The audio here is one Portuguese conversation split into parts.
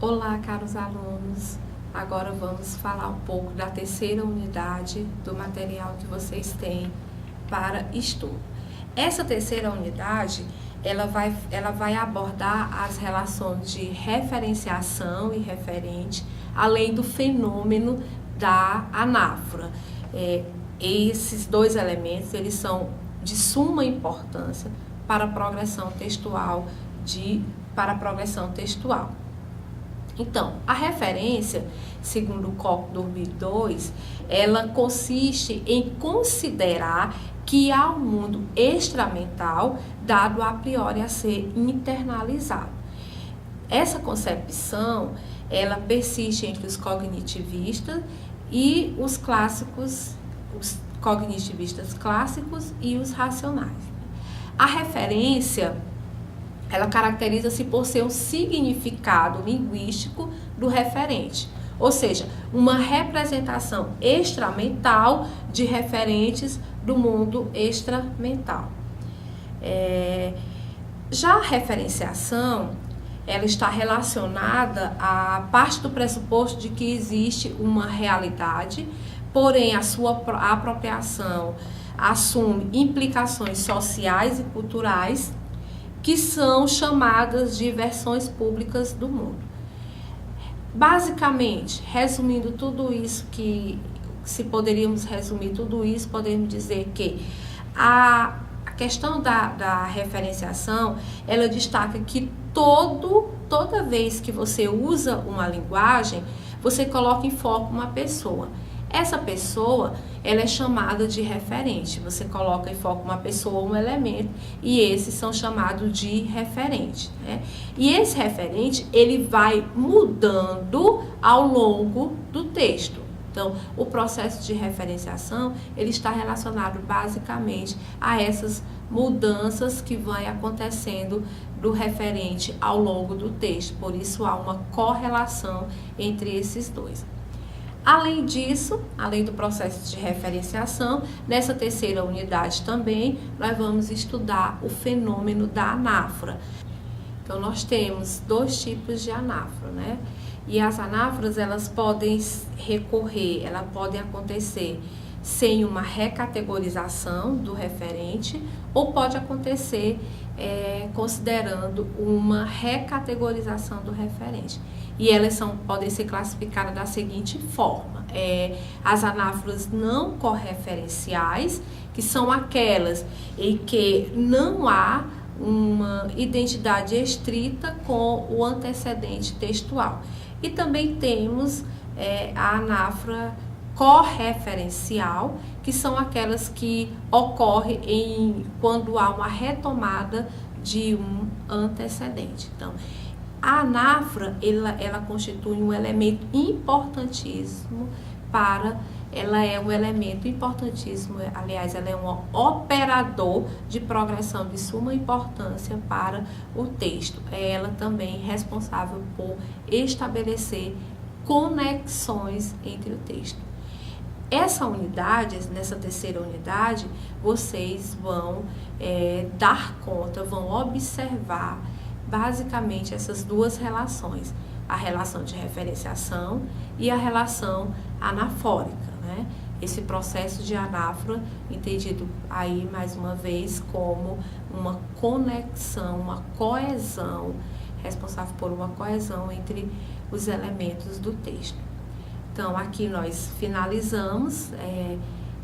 Olá, caros alunos! Agora vamos falar um pouco da terceira unidade do material que vocês têm para estudo. Essa terceira unidade, ela vai abordar as relações de referenciação e referente, além do fenômeno da anáfora. Esses dois elementos, eles são de suma importância para a progressão textual, Então, a referência, segundo o Koch 2002, ela consiste em considerar que há um mundo extramental dado a priori a ser internalizado. Essa concepção, ela persiste entre os cognitivistas e os clássicos, os cognitivistas clássicos e os racionais. A referência, ela caracteriza-se por ser um significado linguístico do referente, ou seja, uma representação extramental de referentes do mundo extramental. Já a referenciação, ela está relacionada à parte do pressuposto de que existe uma realidade, porém a sua apropriação assume implicações sociais e culturais que são chamadas de versões públicas do mundo. Basicamente, resumindo tudo isso, se poderíamos resumir tudo isso, podemos dizer que a questão da referenciação, ela destaca que toda vez que você usa uma linguagem, você coloca em foco uma pessoa. Essa pessoa, ela é chamada de referente. Você coloca em foco uma pessoa, um elemento, e esses são chamados de referente, né? E esse referente, ele vai mudando ao longo do texto. Então, o processo de referenciação, ele está relacionado basicamente a essas mudanças que vão acontecendo do referente ao longo do texto. Por isso, há uma correlação entre esses dois. Além disso, além do processo de referenciação, nessa terceira unidade também, nós vamos estudar o fenômeno da anáfora. Então, nós temos dois tipos de anáfora, né? E as anáforas, elas podem podem acontecer sem uma recategorização do referente, ou pode acontecer considerando uma recategorização do referente. E elas podem ser classificadas da seguinte forma: as anáforas não correferenciais, que são aquelas em que não há uma identidade estrita com o antecedente textual. E também temos a anáfora correferencial, que são aquelas que ocorrem quando há uma retomada de um antecedente. Então, a anáfora, ela constitui um elemento importantíssimo ela é um elemento importantíssimo, aliás, ela é um operador de progressão de suma importância para o texto. Ela também é responsável por estabelecer conexões entre o texto. Nessa terceira unidade, vocês vão dar conta, vão observar basicamente essas duas relações, a relação de referenciação e a relação anafórica, né? Esse processo de anáfora, entendido aí mais uma vez como uma conexão, uma coesão, responsável por uma coesão entre os elementos do texto. Então, aqui nós finalizamos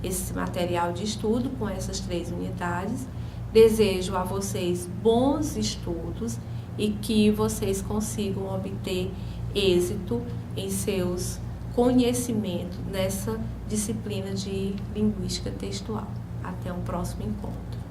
esse material de estudo com essas três unidades. Desejo a vocês bons estudos e que vocês consigam obter êxito em seus conhecimentos nessa disciplina de linguística textual. Até um próximo encontro.